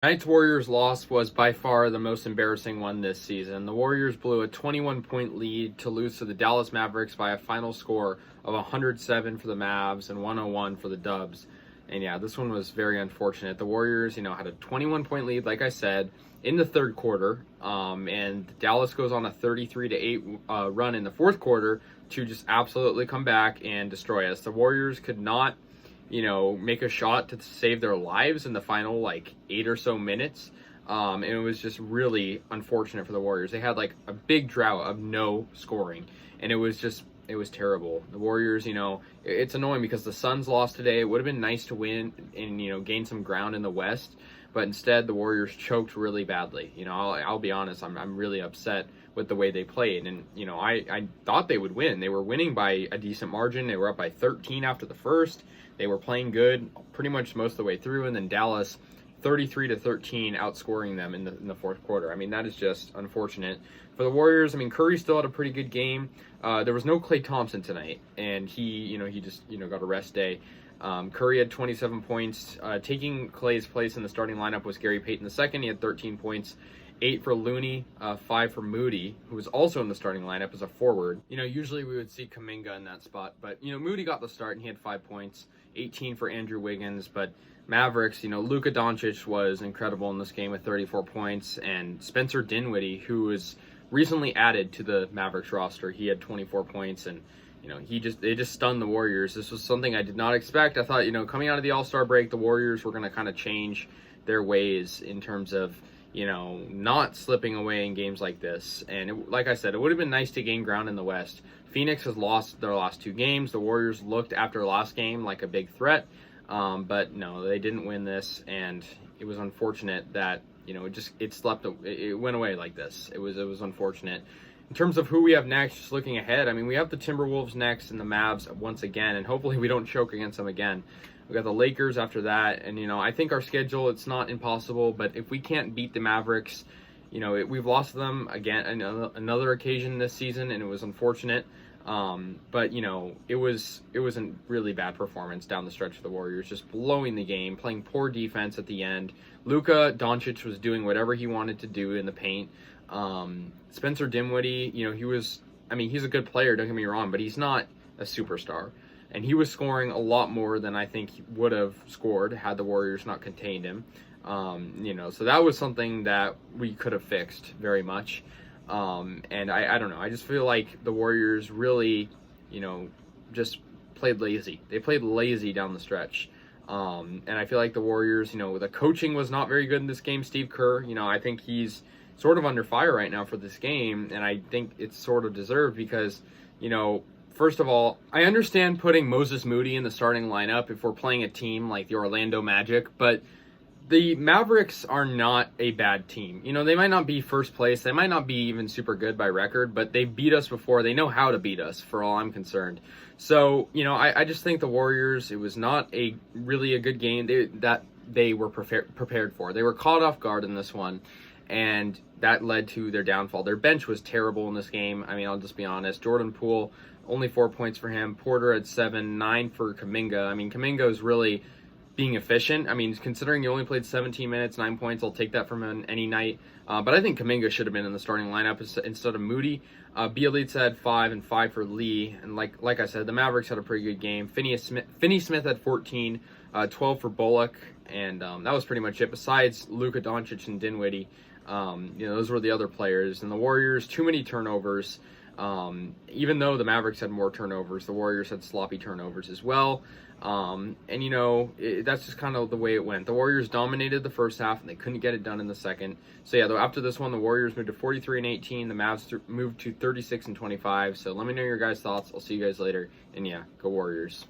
Tonight's Warriors loss was by far the most embarrassing one this season. The Warriors blew a 21-point lead to lose to the Dallas Mavericks by a final score of 107 for the Mavs and 101 for the Dubs. And yeah, this one was very unfortunate. The Warriors, had a 21-point lead, like I said, in the third quarter, and Dallas goes on a 33-8 run in the fourth quarter to just absolutely come back and destroy us. The Warriors could not make a shot to save their lives in the final 8 or so minutes. And it was just really unfortunate for the Warriors. They had a big drought of no scoring, and it was terrible. The Warriors, it's annoying because the Suns lost today. It would have been nice to win and gain some ground in the West, but instead the Warriors choked really badly. I'll be honest. I'm really upset with the way they played, and I thought they would win. They were winning by a decent margin. They were up by 13 after the first. They were playing good pretty much most of the way through, and then Dallas 33-13 outscoring them in the fourth quarter. I mean, that is just unfortunate for the Warriors. I mean, Curry still had a pretty good game. There was no Klay Thompson tonight, and he just got a rest day. Curry had 27 points. Taking Klay's place in the starting lineup was Gary Payton II. He had 13 points. 8 for Looney, 5 for Moody, who was also in the starting lineup as a forward. Usually we would see Kuminga in that spot, but, Moody got the start and he had 5 points, 18 for Andrew Wiggins, but Mavericks, Luka Doncic was incredible in this game with 34 points, and Spencer Dinwiddie, who was recently added to the Mavericks roster, he had 24 points, and they just stunned the Warriors. This was something I did not expect. I thought, coming out of the All-Star break, the Warriors were going to kind of change their ways in terms of not slipping away in games like this. And like I said, it would have been nice to gain ground in the West. Phoenix has lost their last 2 games. The Warriors looked after last game like a big threat, but no, they didn't win this, and it was unfortunate that it went away like this. It was unfortunate. In terms of who we have next, just looking ahead, I mean, we have the Timberwolves next and the Mavs once again, and hopefully we don't choke against them again. We got the Lakers after that, and I think our schedule, it's not impossible, but if we can't beat the Mavericks, we've lost them again another occasion this season, and it was unfortunate. But it was a really bad performance down the stretch of the Warriors, just blowing the game, playing poor defense at the end. Luka Doncic was doing whatever he wanted to do in the paint. Spencer Dinwiddie, he's a good player, don't get me wrong, but he's not a superstar. And he was scoring a lot more than I think he would have scored had the Warriors not contained him. So that was something that we could have fixed very much. And I don't know. I just feel like the Warriors really, just played lazy. They played lazy down the stretch. And I feel like the Warriors, the coaching was not very good in this game. Steve Kerr, I think he's sort of under fire right now for this game. And I think it's sort of deserved because, first of all, I understand putting Moses Moody in the starting lineup if we're playing a team like the Orlando Magic, but the Mavericks are not a bad team. They might not be first place. They might not be even super good by record, but they beat us before. They know how to beat us, for all I'm concerned. So, I just think the Warriors, it was not really a good game that they were prepared for. They were caught off guard in this one, and that led to their downfall. Their bench was terrible in this game. I mean, I'll just be honest. Jordan Poole, only 4 points for him. Porter had 7, 9 for Kuminga. I mean, Kuminga is really being efficient. I mean, considering he only played 17 minutes, 9 points, I'll take that from him any night. But I think Kuminga should have been in the starting lineup instead of Moody. Bielitsa had 5 and 5 for Lee. And like I said, the Mavericks had a pretty good game. Finney Smith had 14, 12 for Bullock, and that was pretty much it. Besides Luka Doncic and Dinwiddie, those were the other players. And the Warriors, too many turnovers. Even though the Mavericks had more turnovers, the Warriors had sloppy turnovers as well. That's just kind of the way it went. The Warriors dominated the first half, and they couldn't get it done in the second. So yeah, though after this one, the Warriors moved to 43-18. The Mavs moved to 36-25. So let me know your guys' thoughts. I'll see you guys later. And yeah, go Warriors.